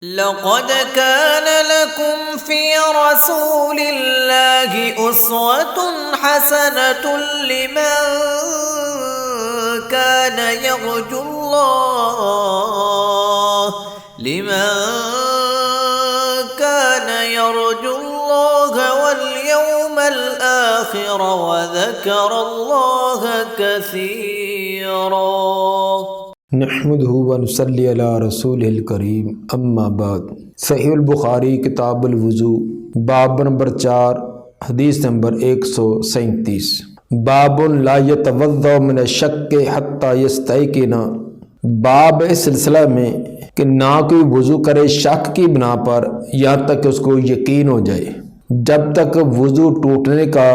لقد كان لكم في رسول الله أسوة حسنة لمن كان يرجو الله واليوم الآخر وذكر الله كثيرا نحمده ونصلی علی رسول الکریم اما بعد۔ صحیح البخاری کتاب الوضو باب نمبر 4 حدیث نمبر 137۔ باب لا یتوضا من الشک حتی یستیقن۔ باب اس سلسلہ میں کہ نہ کوئی وضو کرے شک کی بنا پر یہاں تک کہ اس کو یقین ہو جائے۔ جب تک وضو ٹوٹنے کا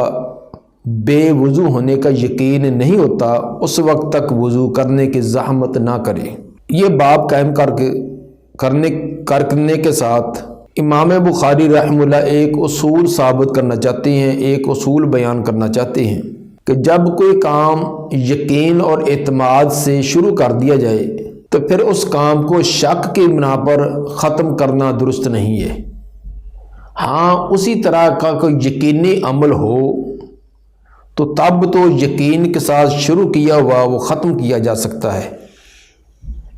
بے وضو ہونے کا یقین نہیں ہوتا اس وقت تک وضو کرنے کی زحمت نہ کرے۔ یہ باب قائم کرنے کے ساتھ امام بخاری رحمہ اللہ ایک اصول ثابت کرنا چاہتے ہیں، ایک اصول بیان کرنا چاہتے ہیں کہ جب کوئی کام یقین اور اعتماد سے شروع کر دیا جائے تو پھر اس کام کو شک کی بنا پر ختم کرنا درست نہیں ہے۔ ہاں اسی طرح کا کوئی یقینی عمل ہو تو تب تو یقین کے ساتھ شروع کیا ہوا وہ ختم کیا جا سکتا ہے،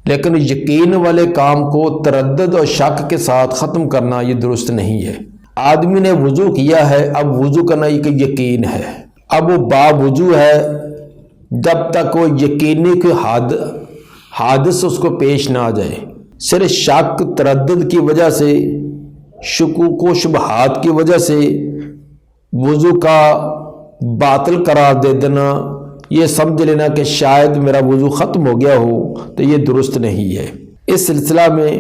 لیکن یقین والے کام کو تردد اور شک کے ساتھ ختم کرنا یہ درست نہیں ہے۔ آدمی نے وضو کیا ہے، اب وضو کرنا یہ کہ یقین ہے، اب وہ با وضو ہے، جب تک وہ یقینی کوئی حادث اس کو پیش نہ آ جائے۔ صرف شک تردد کی وجہ سے، شکوک و شبہات کی وجہ سے وضو کا باطل قرار دے دینا، یہ سمجھ لینا کہ شاید میرا وضو ختم ہو گیا ہو، تو یہ درست نہیں ہے۔ اس سلسلہ میں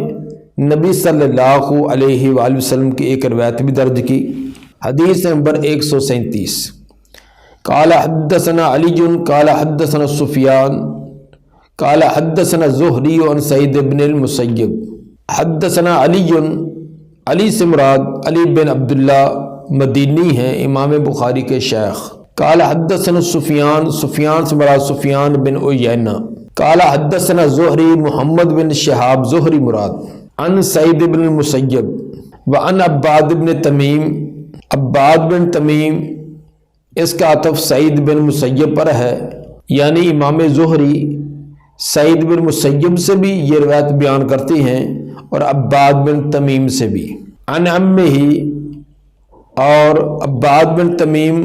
نبی صلی اللہ علیہ وآلہ وسلم کی ایک روایت بھی درج کی۔ حدیث نمبر 137۔ قال حدثنا علی قال حدثنا سفیان قال حدثنا زہری عن سعید بن المسیب۔ حدثنا علی سے مراد علی بن عبداللہ مدینی ہیں، امام بخاری کے شیخ۔ قال حدثنا سفیان سے مراد سفیان بن عیینہ۔ قال حدثنا زہری محمد بن شہاب زہری مراد عن سعید بن المسیب وعن عباد بن تمیم، اس کا عطف سعید بن مسیب پر ہے، یعنی امام زہری سعید بن مسیب سے بھی یہ روایت بیان کرتے ہیں اور عباد بن تمیم سے بھی۔ عن عمہ، اور عباد بن تمیم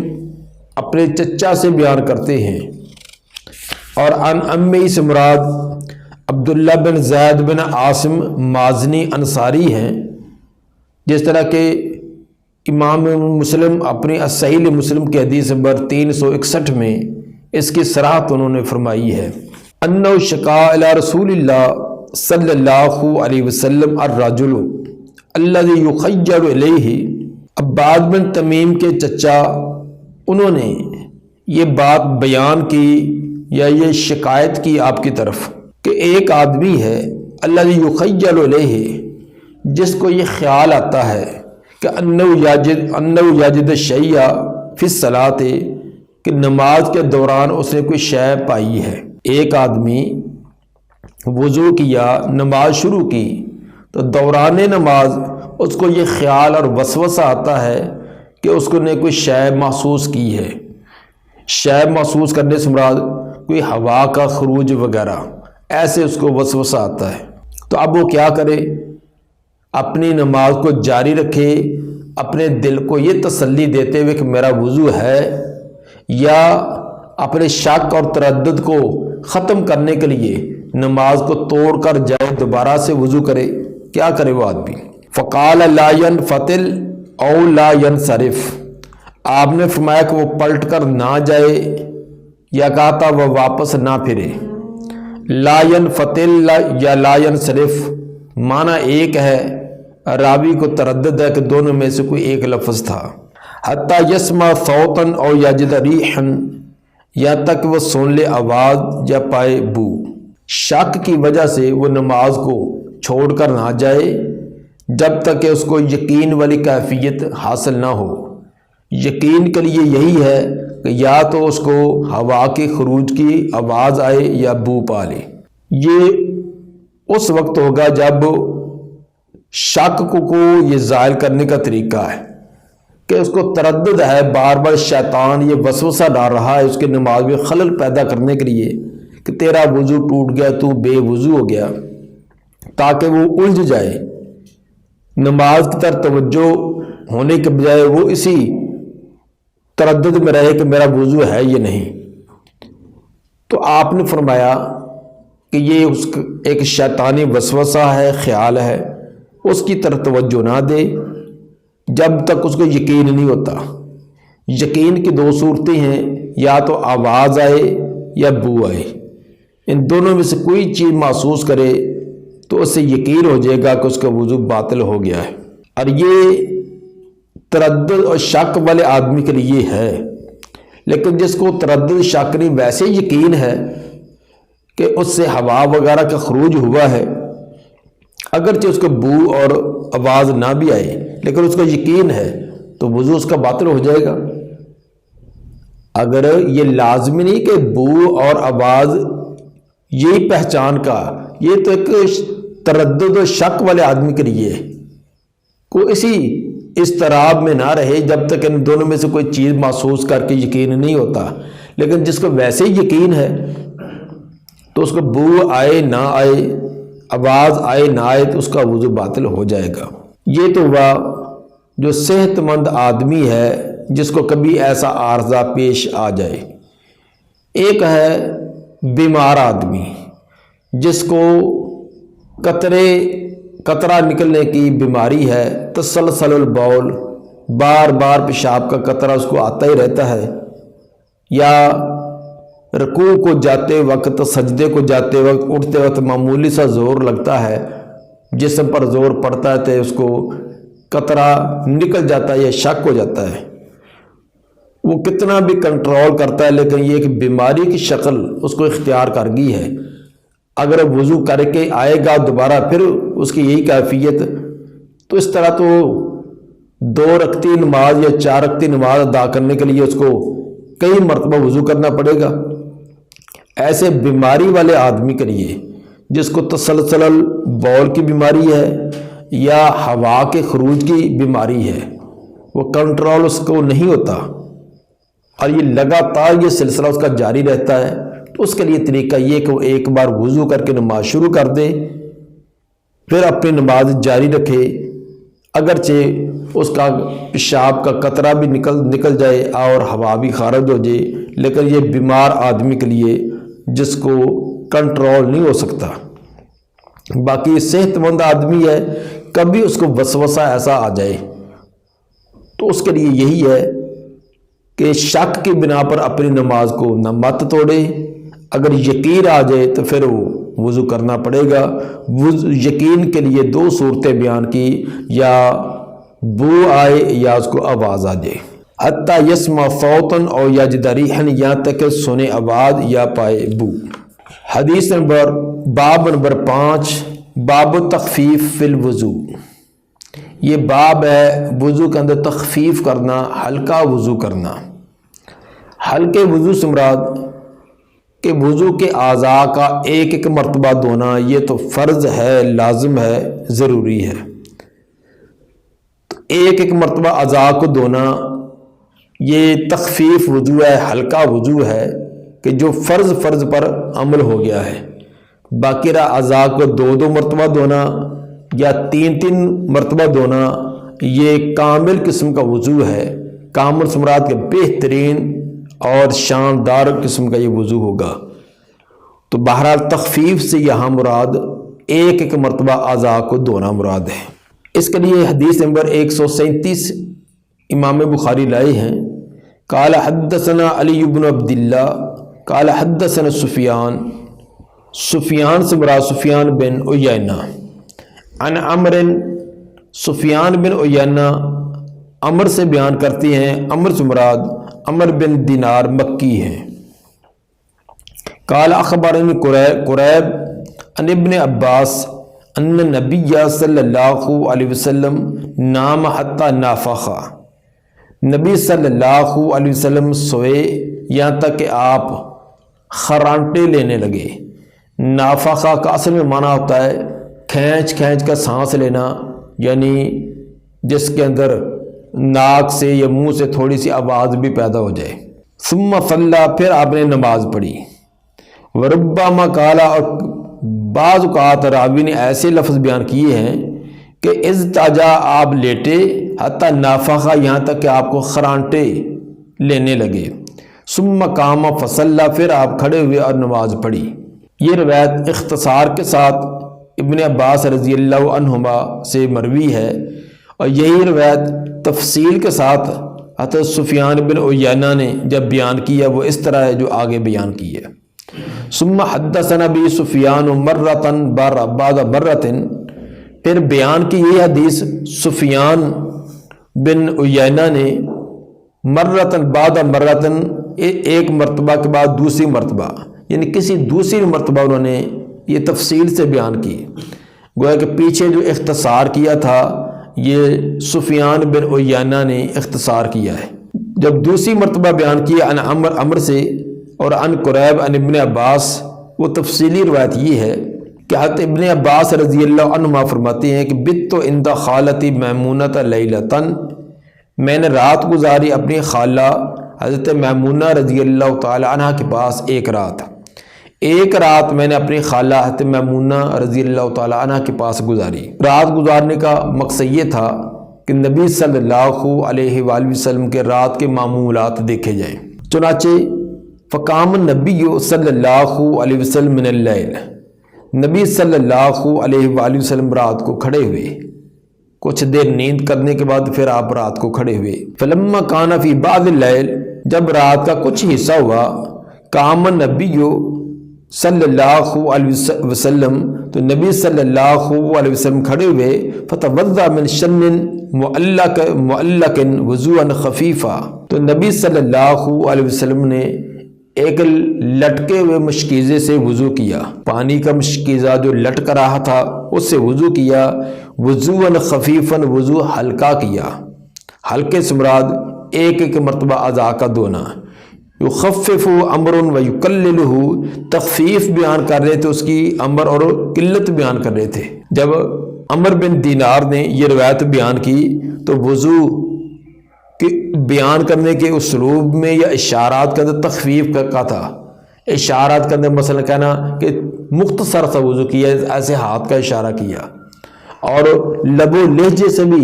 اپنے چچا سے بیان کرتے ہیں، اور عن امی سے مراد عبداللہ بن زید بن عاصم مازنی انصاری ہیں، جس طرح کہ امام مسلم اپنی صحیح مسلم کی حدیث نمبر 361 میں اس کی صراحت انہوں نے فرمائی ہے۔ انہ شکا الی رسول اللہ صلی اللہ علیہ وسلم الرجل الذی یخیر الیہ۔ عباد بن تمیم کے چچا انہوں نے یہ بات بیان کی یا یہ شکایت کی آپ کی طرف کہ ایک آدمی ہے الذی یخیر الیہ، جس کو یہ خیال آتا ہے کہ انہ یجد شیء فی الصلاۃ، کہ نماز کے دوران اس نے کوئی شے پائی ہے۔ ایک آدمی وضو کیا، نماز شروع کی، تو دوران نماز اس کو یہ خیال اور وسوسہ آتا ہے کہ اس کو نے کوئی شے محسوس کی ہے۔ شے محسوس کرنے سے مراد کوئی ہوا کا خروج وغیرہ، ایسے اس کو وسوسہ آتا ہے، تو اب وہ کیا کرے؟ اپنی نماز کو جاری رکھے، اپنے دل کو یہ تسلی دیتے ہوئے کہ میرا وضو ہے، یا اپنے شک اور تردد کو ختم کرنے کے لیے نماز کو توڑ کر جائے، دوبارہ سے وضو کرے؟ کیا کرے وہ آدمی؟ فقال لا ينفتل او لا ينصرف، آپ نے فرمایا کہ وہ پلٹ کر نہ جائے، یا کہا تھا وہ واپس نہ پھرے۔ لا ينفتل یا لا ينصرف معنی ایک ہے، راوی کو تردد ہے کہ دونوں میں سے کوئی ایک لفظ تھا۔ حتی یسمع صوتا او یجد ریحا، یا تک وہ سن لے آواز یا پائے بو۔ شک کی وجہ سے وہ نماز کو چھوڑ کر نہ جائے جب تک کہ اس کو یقین والی کیفیت حاصل نہ ہو۔ یقین کے لیے یہی ہے کہ یا تو اس کو ہوا کے خروج کی آواز آئے یا بو پا لے۔ یہ اس وقت ہوگا جب شک کو یہ زائل کرنے کا طریقہ ہے کہ اس کو تردد ہے، بار بار شیطان یہ وسوسہ ڈال رہا ہے اس کے نماز میں خلل پیدا کرنے کے لیے کہ تیرا وضو ٹوٹ گیا، تو بے وضو ہو گیا، تاکہ وہ الجھ جائے، نماز کی طرف توجہ ہونے کے بجائے وہ اسی تردد میں رہے کہ میرا وضو ہے یا نہیں۔ تو آپ نے فرمایا کہ یہ اس ایک شیطانی وسوسہ ہے، خیال ہے، اس کی طرف توجہ نہ دے جب تک اس کو یقین نہیں ہوتا۔ یقین کی دو صورتیں ہیں، یا تو آواز آئے یا بو آئے، ان دونوں میں سے کوئی چیز محسوس کرے تو اس سے یقین ہو جائے گا کہ اس کا وضو باطل ہو گیا ہے۔ اور یہ تردد اور شک والے آدمی کے لیے ہے، لیکن جس کو تردد شک نہیں، ویسے یقین ہے کہ اس سے ہوا وغیرہ کا خروج ہوا ہے، اگرچہ اس کو بو اور آواز نہ بھی آئے لیکن اس کو یقین ہے، تو وضو اس کا باطل ہو جائے گا۔ اگر یہ لازمی نہیں کہ بو اور آواز یہی پہچان کا، یہ تو ایک تردد و شک والے آدمی کے لیے کو اسی اضطراب میں نہ رہے جب تک ان دونوں میں سے کوئی چیز محسوس کر کے یقین نہیں ہوتا۔ لیکن جس کو ویسے ہی یقین ہے تو اس کو بو آئے نہ آئے، آواز آئے نہ آئے، تو اس کا وضو باطل ہو جائے گا۔ یہ تو ہوا جو صحت مند آدمی ہے جس کو کبھی ایسا عارضہ پیش آ جائے۔ ایک ہے بیمار آدمی جس کو قطرہ نکلنے کی بیماری ہے، تسلسل البول، بار بار پیشاب کا قطرہ اس کو آتا ہی رہتا ہے، یا رکوع کو جاتے وقت، سجدے کو جاتے وقت، اٹھتے وقت معمولی سا زور لگتا ہے، جسم پر زور پڑتا ہے تو اس کو قطرہ نکل جاتا ہے یا شک ہو جاتا ہے۔ وہ کتنا بھی کنٹرول کرتا ہے لیکن یہ ایک بیماری کی شکل اس کو اختیار کر گئی ہے۔ اگر وضو کر کے آئے گا دوبارہ پھر اس کی یہی کیفیت، تو اس طرح تو 2 رکعتی نماز یا 4 رکعتی نماز ادا کرنے کے لیے اس کو کئی مرتبہ وضو کرنا پڑے گا۔ ایسے بیماری والے آدمی کے لیے جس کو تسلسل بول کی بیماری ہے یا ہوا کے خروج کی بیماری ہے، وہ کنٹرول اس کو نہیں ہوتا اور یہ لگاتار یہ سلسلہ اس کا جاری رہتا ہے، تو اس کے لیے طریقہ یہ کہ وہ ایک بار وضو کر کے نماز شروع کر دے، پھر اپنی نماز جاری رکھے، اگرچہ اس کا پیشاب کا قطرہ بھی نکل جائے اور ہوا بھی خارج ہو جائے، لیکن یہ بیمار آدمی کے لیے جس کو کنٹرول نہیں ہو سکتا۔ باقی صحت مند آدمی ہے، کبھی اس کو وسوسہ ایسا آ جائے تو اس کے لیے یہی ہے کہ شک کی بنا پر اپنی نماز کو نہ مت توڑے، اگر یقین آ جائے تو پھر وہ وضو کرنا پڑے گا۔ یقین کے لیے 2 صورتیں بیان کی، یا بو آئے یا اس کو آواز آ جائے، حتی یسمع فوتن او یجد ریحن، یہاں تک کہ سنے آواز یا پائے بو۔ حدیث باب نمبر 5، باب تخفیف فی الوضو۔ یہ باب ہے وضو کے اندر تخفیف کرنا، ہلکا وضو کرنا۔ ہلکے وضو سے مراد کہ وضو کے اعضاء کا ایک مرتبہ دھونا یہ تو فرض ہے، لازم ہے، ضروری ہے۔ تو ایک مرتبہ اعضاء کو دھونا یہ تخفیف وضو ہے، ہلکا وضو ہے کہ جو فرض پر عمل ہو گیا ہے۔ باقی رہا اعضاء کو 2 مرتبہ دھونا یا 3 مرتبہ دھونا، یہ کامل قسم کا وضو ہے۔ کامل سے مراد کے بہترین اور شاندار قسم کا یہ وضو ہوگا۔ تو بہرحال تخفیف سے یہاں مراد ایک مرتبہ اعضاء کو دھونا مراد ہے۔ اس کے لیے حدیث نمبر 137 امام بخاری لائے ہیں۔ قال حدثنا علی بن عبداللہ قال حدثنا سفیان سے مراد سفیان بن عیینہ عن عمر، سفیان بن عیینہ عمر سے بیان کرتی ہیں، عمر سے مراد عمر بن دینار مکی ہیں۔ قال اخبرنی قریب عن ابن عباس ان نبی صلی اللہ علیہ وسلم نام حتی نافخ، نبی صلی اللہ علیہ وسلم سوئے یہاں تک کہ آپ خرانٹے لینے لگے۔ نافخہ کا اصل میں معنی ہوتا ہے کھینچ کر سانس لینا، یعنی جس کے اندر ناک سے یا منہ سے تھوڑی سی آواز بھی پیدا ہو جائے۔ ثم صلی، پھر آپ نے نماز پڑھی۔ وربما قالا، اور بعض اوقات راوی نے ایسے لفظ بیان کیے ہیں کہ اضطجع، آپ لیٹے، حتی نافخہ، یہاں تک کہ آپ کو خرانٹے لینے لگے۔ ثم قام فصلی، پھر آپ کھڑے ہوئے اور نماز پڑھی۔ یہ روایت اختصار کے ساتھ ابن عباس رضی اللہ عنہما سے مروی ہے، اور یہی روایت تفصیل کے ساتھ حضرت سفیان بن عیینہ نے جب بیان کیا وہ اس طرح ہے جو آگے بیان کی ہے۔ ثم حدثنا بی سفیان مرتن بعد مرتن، پھر بیان کی یہ حدیث سفیان بن عیینہ نے مرتن بعد مرتن، ایک مرتبہ کے بعد دوسری مرتبہ، یعنی کسی دوسری مرتبہ انہوں نے یہ تفصیل سے بیان کی۔ گویا کہ پیچھے جو اختصار کیا تھا یہ سفیان بن عیینہ نے اختصار کیا ہے۔ جب دوسری مرتبہ بیان کیا ان عمر سے اور ان قریب ان ابن عباس، وہ تفصیلی روایت یہ ہے کہ حضرت ابن عباس رضی اللہ عنہما فرماتے ہیں کہ بت عند خالتی میمونۃ لیلۃ، میں نے رات گزاری اپنی خالہ حضرت میمونہ رضی اللہ تعالی عنہ کے پاس ایک رات میں نے اپنی خالہ حضرت میمونہ رضی اللہ تعالی عنہ کے پاس گزاری۔ رات گزارنے کا مقصد یہ تھا کہ نبی صلی اللہ علیہ وآلہ وسلم کے رات کے معمولات دیکھے جائیں۔ چنانچہ فقام النبی صلی اللہ علیہ وسلم من اللیل، نبی صلی اللہ علیہ وآلہ وسلم رات کو کھڑے ہوئے، کچھ دیر نیند کرنے کے بعد پھر آپ رات کو کھڑے ہوئے۔ فلما کان فی بعض اللیل، جب رات کا کچھ حصہ ہوا، قام النبی صلی اللہ علیہ وسلم، تو نبی صلی اللہ علیہ وسلم کھڑے ہوئے، فتوضا من شن معلق وضوءا خفیفا، تو نبی صلی اللہ علیہ وسلم نے ایک لٹکے ہوئے مشکیزے سے وضو کیا، پانی کا مشکیزہ جو لٹک رہا تھا اس سے وضو کیا، وضوءا خفیفا، وضو ہلکا کیا، ہلکے سے مراد ایک مرتبہ اعضاء کا دھونا۔ یخفف امر و یقللہ، تخفیف بیان کر رہے تھے اس کی، امر اور قلت بیان کر رہے تھے۔ جب عمر بن دینار نے یہ روایت بیان کی تو وضو کے بیان کرنے کے اسلوب میں یا اشارات کے اندر تخفیف کا تھا۔ اشارات کے اندر مثلا کہنا کہ مختصر سا وضو کیا، ایسے ہاتھ کا اشارہ کیا، اور لب و لہجے سے بھی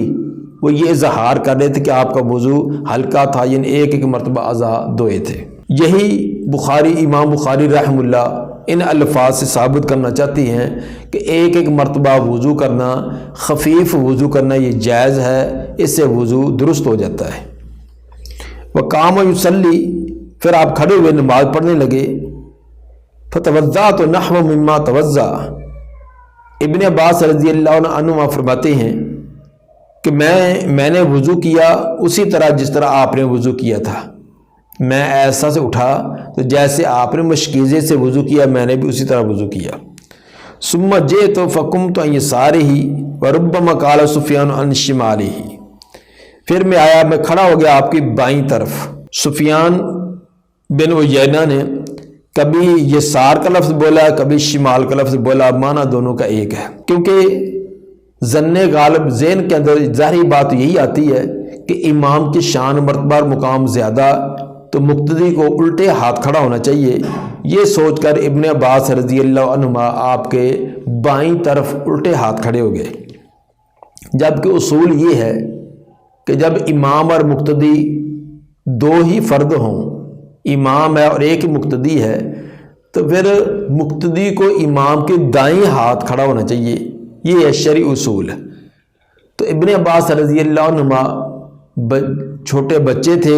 وہ یہ اظہار کر رہے تھے کہ آپ کا وضو ہلکا تھا، یعنی ایک مرتبہ اعضاء دھوئے تھے۔ یہی امام بخاری رحمہ اللہ ان الفاظ سے ثابت کرنا چاہتی ہیں کہ ایک مرتبہ وضو کرنا، خفیف وضو کرنا یہ جائز ہے، اس سے وضو درست ہو جاتا ہے۔ وقام یصلی، پھر آپ کھڑے ہوئے نماز پڑھنے لگے۔ فتوضأت نحو مما توضأ، ابن عباس رضی اللہ عنہ فرماتے ہیں کہ میں نے وضو کیا اسی طرح جس طرح آپ نے وضو کیا تھا، میں ایسا سے اٹھا تو جیسے آپ نے مشکیزے سے وضو کیا میں نے بھی اسی طرح وضو کیا۔ ثم جئت فقمت عن یسارہ وربما قال سفیان عن شمالہ، پھر میں آیا، میں کھڑا ہو گیا آپ کی بائیں طرف۔ سفیان بن عیینہ نے کبھی یسار کا لفظ بولا، کبھی شمال کا لفظ بولا، معنی دونوں کا ایک ہے، کیونکہ ظن غالب ذہن کے اندر ظاہری بات یہی آتی ہے کہ امام کی شان مرتبہ اور مقام زیادہ، تو مقتدی کو الٹے ہاتھ کھڑا ہونا چاہیے۔ یہ سوچ کر ابن عباس رضی اللہ عنہما آپ کے بائیں طرف الٹے ہاتھ کھڑے ہو گئے، جبکہ اصول یہ ہے کہ جب امام اور مقتدی دو ہی فرد ہوں، امام ہے اور ایک ہی مقتدی ہے، تو پھر مقتدی کو امام کے دائیں ہاتھ کھڑا ہونا چاہیے، یہ ہے شرعی اصول۔ تو ابن عباس رضی اللہ عنہما چھوٹے بچے تھے،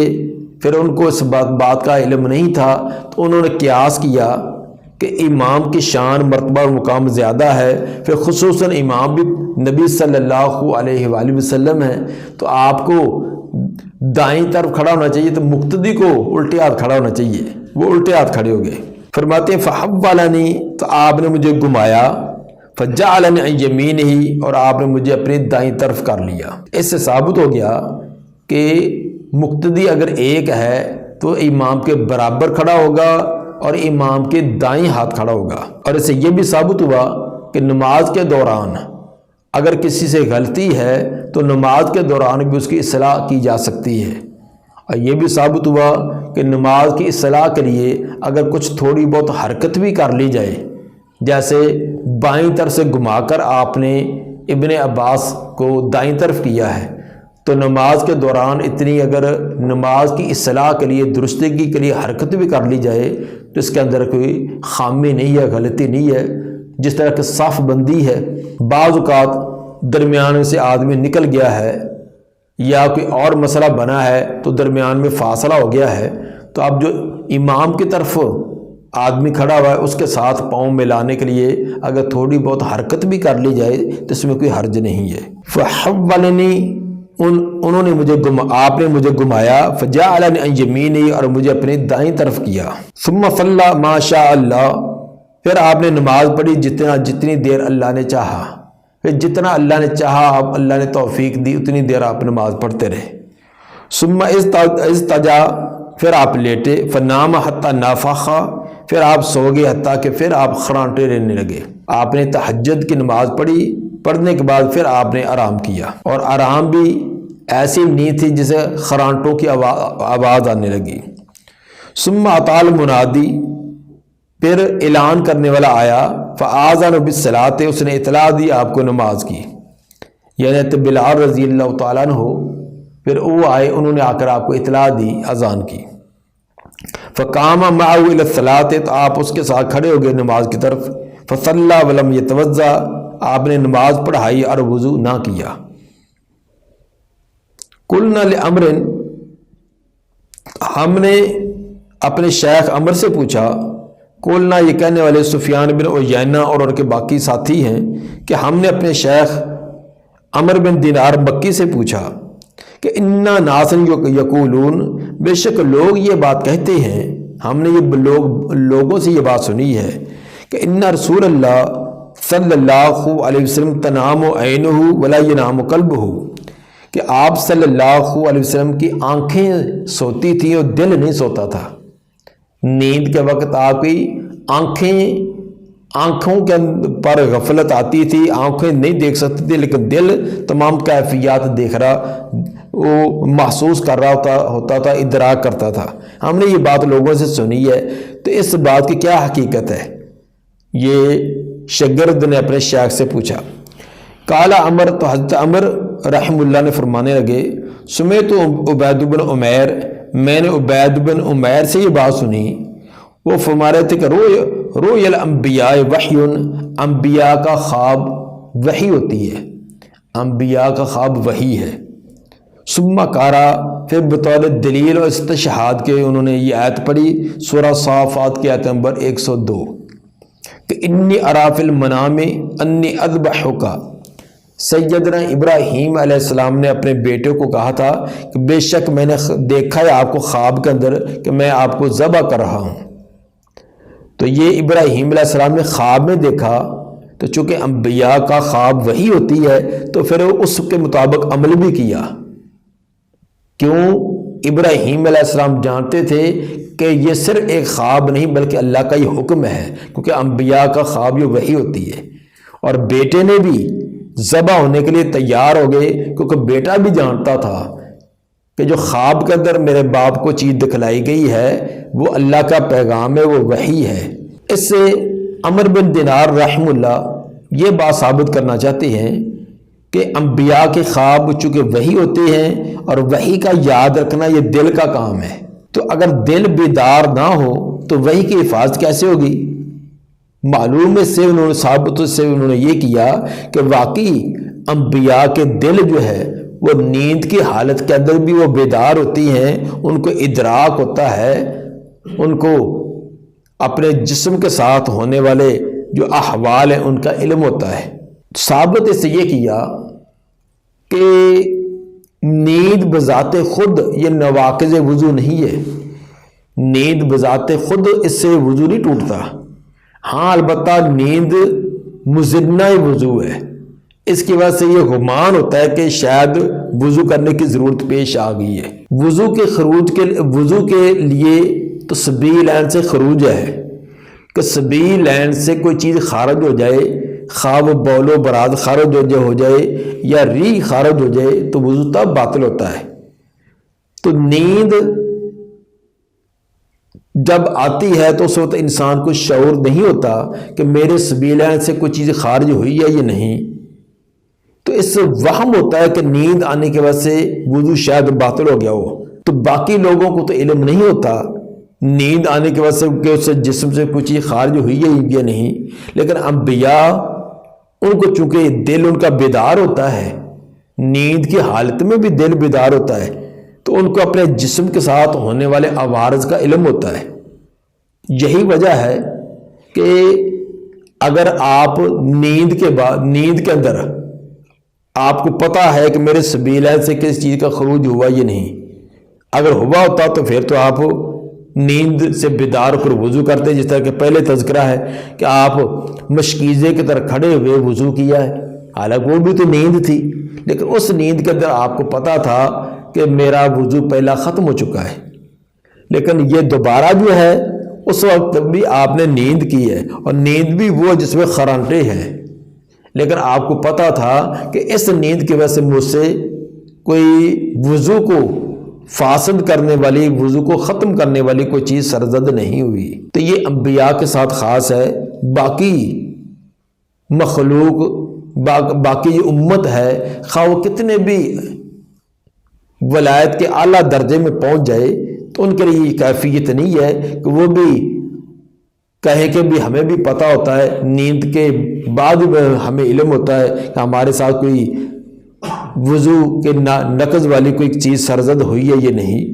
پھر ان کو اس بات کا علم نہیں تھا، تو انہوں نے قیاس کیا کہ امام کی شان مرتبہ اور مقام زیادہ ہے، پھر خصوصاً امام بھی نبی صلی اللہ علیہ وآلہ وسلم ہے، تو آپ کو دائیں طرف کھڑا ہونا چاہیے، تو مقتدی کو الٹے ہاتھ کھڑا ہونا چاہیے، وہ الٹے ہاتھ کھڑے ہو گئے۔ فرماتے ہیں فحولنی، تو آپ نے مجھے گھمایا، فجعلنی عن یمینہ، اور آپ نے مجھے اپنی دائیں طرف کر لیا۔ اس سے ثابت ہو گیا کہ مقتدی اگر ایک ہے تو امام کے برابر کھڑا ہوگا اور امام کے دائیں ہاتھ کھڑا ہوگا، اور اس سے یہ بھی ثابت ہوا کہ نماز کے دوران اگر کسی سے غلطی ہے تو نماز کے دوران بھی اس کی اصلاح کی جا سکتی ہے۔ اور یہ بھی ثابت ہوا کہ نماز کی اصلاح کے لیے اگر کچھ تھوڑی بہت حرکت بھی کر لی جائے، جیسے بائیں طرف سے گھما کر آپ نے ابن عباس کو دائیں طرف کیا ہے، تو نماز کے دوران اتنی اگر نماز کی اصلاح کے لیے، درستگی کے لیے حرکت بھی کر لی جائے تو اس کے اندر کوئی خامی نہیں ہے، غلطی نہیں ہے۔ جس طرح کہ صف بندی ہے، بعض اوقات درمیان سے آدمی نکل گیا ہے یا کوئی اور مسئلہ بنا ہے تو درمیان میں فاصلہ ہو گیا ہے، تو اب جو امام کی طرف آدمی کھڑا ہوا ہے اس کے ساتھ پاؤں ملانے کے لیے اگر تھوڑی بہت حرکت بھی کر لی جائے تو اس میں کوئی حرج نہیں ہے۔ فحولنی، انہوں نے مجھے آپ نے مجھے گھمایا، فجعلنی عن یمینی، اور مجھے اپنی دائیں طرف کیا۔ ثم صلی ما شاء اللہ، پھر آپ نے نماز پڑھی جتنی دیر اللہ نے چاہا، پھر جتنا اللہ نے چاہا، آپ اللہ نے توفیق دی اتنی دیر آپ نماز پڑھتے رہے۔ ثم اضطجع، پھر آپ لیٹے، فنام حتی نافخ، پھر آپ سو گئے حتیٰ کہ پھر آپ خرانٹے لینے لگے۔ آپ نے تہجد کی نماز پڑھی، پڑھنے کے بعد پھر آپ نے آرام کیا، اور آرام بھی ایسی نیند تھی جسے خرانٹوں کی آواز آنے لگی۔ ثم اطال منادی، پھر اعلان کرنے والا آیا، فآذن بالصلاۃ، اس نے اطلاع دی آپ کو نماز کی، یعنی بلال رضی اللہ تعالیٰ عنہ، پھر وہ آئے، انہوں نے آ کر آپ کو اطلاع دی اذان کی۔ فقام معه الى الصلاۃ، تو آپ اس کے ساتھ کھڑے ہو گئے نماز کی طرف۔ فصلی ولم یتوضا، آپ نے نماز پڑھائی اور وضو نہ کیا۔ قلنا لعمر، ہم نے اپنے شیخ عمر سے پوچھا، قلنا یہ کہنے والے سفیان بن عیینہ اور ان کے باقی ساتھی ہیں، کہ ہم نے اپنے شیخ عمر بن دینار مکی سے پوچھا کہ انا ناسن یقولون، بے شک لوگ یہ بات کہتے ہیں، ہم نے یہ لوگوں سے یہ بات سنی ہے کہ ان رسول اللہ صلی اللہ علیہ وسلم تنام عینہ ولا ینام قلبہ، کہ آپ صلی اللہ علیہ وسلم کی آنکھیں سوتی تھیں اور دل نہیں سوتا تھا۔ نیند کے وقت آپ کی آنکھوں کے پر غفلت آتی تھی، آنکھیں نہیں دیکھ سکتی تھی، لیکن دل تمام کیفیات دیکھ رہا، وہ محسوس کر رہا ہوتا تھا، ادراک کرتا تھا۔ ہم نے یہ بات لوگوں سے سنی ہے، تو اس بات کی کیا حقیقت ہے؟ یہ شاگرد نے اپنے شیخ سے پوچھا۔ قال عمر، تو حضرت عمر رحم اللہ نے فرمانے لگے، سمعت عبید بن عمیر، میں نے عبید بن عمیر سے یہ بات سنی، وہ فرما رہے تھے کہ روی الانبیاء وحی، انبیاء کا خواب وحی ہوتی ہے، انبیاء کا خواب وحی ہے۔ ثم قارا، پھر بطور دلیل اور استشہاد کے انہوں نے یہ آیت پڑھی، سورہ صافات کی آیت نمبر 102، کہ انی ارا فی المنام انی اذبحک۔ سیدنا ابراہیم علیہ السلام نے اپنے بیٹے کو کہا تھا کہ بے شک میں نے دیکھا ہے آپ کو خواب کے اندر کہ میں آپ کو ذبح کر رہا ہوں۔ تو یہ ابراہیم علیہ السلام نے خواب میں دیکھا، تو چونکہ انبیاء کا خواب وحی ہوتی ہے تو پھر اس کے مطابق عمل بھی کیا۔ کیوں؟ ابراہیم علیہ السلام جانتے تھے کہ یہ صرف ایک خواب نہیں بلکہ اللہ کا یہ حکم ہے، کیونکہ انبیاء کا خواب یہ وحی ہوتی ہے۔ اور بیٹے نے بھی ذبح ہونے کے لیے تیار ہو گئے، کیونکہ بیٹا بھی جانتا تھا کہ جو خواب کے اندر میرے باپ کو چیز دکھلائی گئی ہے وہ اللہ کا پیغام ہے، وہ وحی ہے۔ اس سے عمر بن دینار رحم اللہ یہ بات ثابت کرنا چاہتے ہیں کہ انبیاء کے خواب چونکہ وحی ہوتے ہیں، اور وحی کا یاد رکھنا یہ دل کا کام ہے، تو اگر دل بیدار نہ ہو تو وحی کی حفاظت کیسے ہوگی؟ معلوم سے ثابت سے انہوں نے یہ کیا کہ واقعی انبیاء کے دل جو ہے وہ نیند کی حالت کے اندر بھی وہ بیدار ہوتی ہیں، ان کو ادراک ہوتا ہے، ان کو اپنے جسم کے ساتھ ہونے والے جو احوال ہیں ان کا علم ہوتا ہے۔ ثابت اس سے یہ کیا کہ نیند بذات خود یہ نواقض وضو نہیں ہے، نیند بذات خود اس سے وضو نہیں ٹوٹتا، ہاں البتہ نیند مزنہ وضو ہے، اس کی وجہ سے یہ گمان ہوتا ہے کہ شاید وضو کرنے کی ضرورت پیش آ گئی ہے۔ وضو کے لیے تو سبیل عین سے خروج ہے کہ سبیل عین سے کوئی چیز خارج ہو جائے، خواہ وہ بول و براد خارج ہو جائے یا ری خارج ہو جائے تو وضو تب باطل ہوتا ہے۔ تو نیند جب آتی ہے تو اس وقت انسان کو شعور نہیں ہوتا کہ میرے سبیلین سے کوئی چیز خارج ہوئی ہے یا نہیں، تو اس سے وہم ہوتا ہے کہ نیند آنے کی وجہ سے وضو شاید باطل ہو گیا ہو۔ تو باقی لوگوں کو تو علم نہیں ہوتا نیند آنے کی وجہ سے کہ اس سے جسم سے کوئی چیز خارج ہوئی ہے یا نہیں، لیکن انبیاء ان کو چونکہ دل ان کا بیدار ہوتا ہے، نیند کی حالت میں بھی دل بیدار ہوتا ہے، تو ان کو اپنے جسم کے ساتھ ہونے والے عوارض کا علم ہوتا ہے۔ یہی وجہ ہے کہ اگر آپ نیند کے اندر آپ کو پتہ ہے کہ میرے سبیلین سے کس چیز کا خروج ہوا یہ نہیں، اگر ہوا ہوتا تو پھر تو آپ نیند سے بیدار کر وضو کرتے، جس طرح کہ پہلے تذکرہ ہے کہ آپ مشکیزے کی طرح کھڑے ہوئے وضو کیا ہے، حالانکہ وہ بھی تو نیند تھی، لیکن اس نیند کے اندر آپ کو پتہ تھا کہ میرا وضو پہلا ختم ہو چکا ہے، لیکن یہ دوبارہ جو ہے اس وقت بھی آپ نے نیند کی ہے، اور نیند بھی وہ جس میں خرانٹے ہیں، لیکن آپ کو پتہ تھا کہ اس نیند کی وجہ سے مجھ سے کوئی وضو کو فاسد کرنے والی، وضو کو ختم کرنے والی کوئی چیز سرزد نہیں ہوئی۔ تو یہ انبیاء کے ساتھ خاص ہے، باقی مخلوق باقی یہ امت ہے، خواہ وہ کتنے بھی ولایت کے اعلیٰ درجے میں پہنچ جائے تو ان کے لیے یہ کیفیت نہیں ہے کہ وہ بھی کہے کہ بھی ہمیں بھی پتہ ہوتا ہے، نیند کے بعد ہمیں علم ہوتا ہے کہ ہمارے ساتھ کوئی وضو کے نقض والی کوئی چیز سرزد ہوئی ہے یہ نہیں۔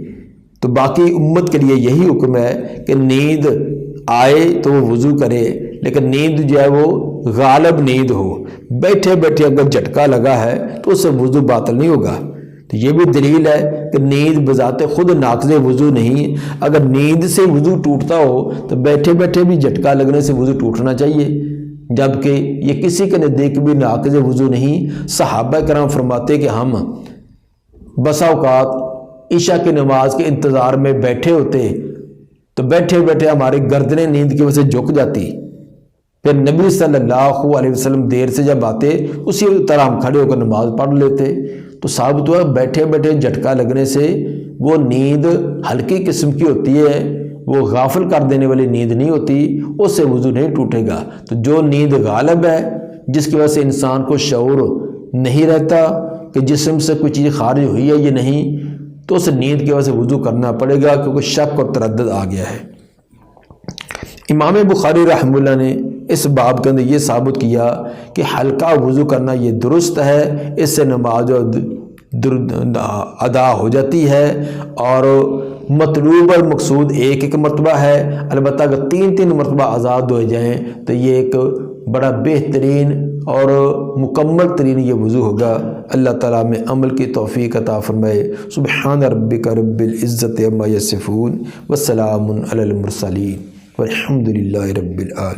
تو باقی امت کے لیے یہی حکم ہے کہ نیند آئے تو وہ وضو کرے، لیکن نیند جو ہے وہ غالب نیند ہو، بیٹھے بیٹھے اگر جھٹکا لگا ہے تو اس سے وضو باطل نہیں ہوگا۔ تو یہ بھی دلیل ہے کہ نیند بذات خود ناقض وضو نہیں، اگر نیند سے وضو ٹوٹتا ہو تو بیٹھے بیٹھے بھی جھٹکا لگنے سے وضو ٹوٹنا چاہیے، جبکہ یہ کسی کے نزدیک بھی ناقض وضو نہیں۔ صحابہ کرام فرماتے کہ ہم بسا اوقات عشاء کی نماز کے انتظار میں بیٹھے ہوتے تو بیٹھے بیٹھے ہماری گردنیں نیند کی وجہ سے جھک جاتی، پھر نبی صلی اللہ علیہ وسلم دیر سے جب آتے اسی طرح ہم کھڑے ہو کر نماز پڑھ لیتے۔ تو ثابت ہوا بیٹھے بیٹھے جھٹکا لگنے سے وہ نیند ہلکی قسم کی ہوتی ہے، وہ غافل کر دینے والی نیند نہیں ہوتی، اس سے وضو نہیں ٹوٹے گا۔ تو جو نیند غالب ہے، جس کی وجہ سے انسان کو شعور نہیں رہتا کہ جسم سے کوئی چیز خارج ہوئی ہے یہ نہیں، تو اس نیند کی وجہ سے وضو کرنا پڑے گا، کیونکہ شک اور تردد آ گیا ہے۔ امام بخاری رحمہ اللہ نے اس باب کے اندر یہ ثابت کیا کہ ہلکا وضو کرنا یہ درست ہے، اس سے نماز ادا ہو جاتی ہے، اور مطلوب اور مقصود ایک ایک مرتبہ ہے، البتہ اگر تین مرتبہ آزاد ہو جائیں تو یہ ایک بڑا بہترین اور مکمل ترین یہ وضو ہوگا۔ اللہ تعالیٰ میں عمل کی توفیق عطا فرمائے۔ سبحان ربک رب العزت عما یصفون وسلام علی المرسلین والحمد للہ رب العالمین۔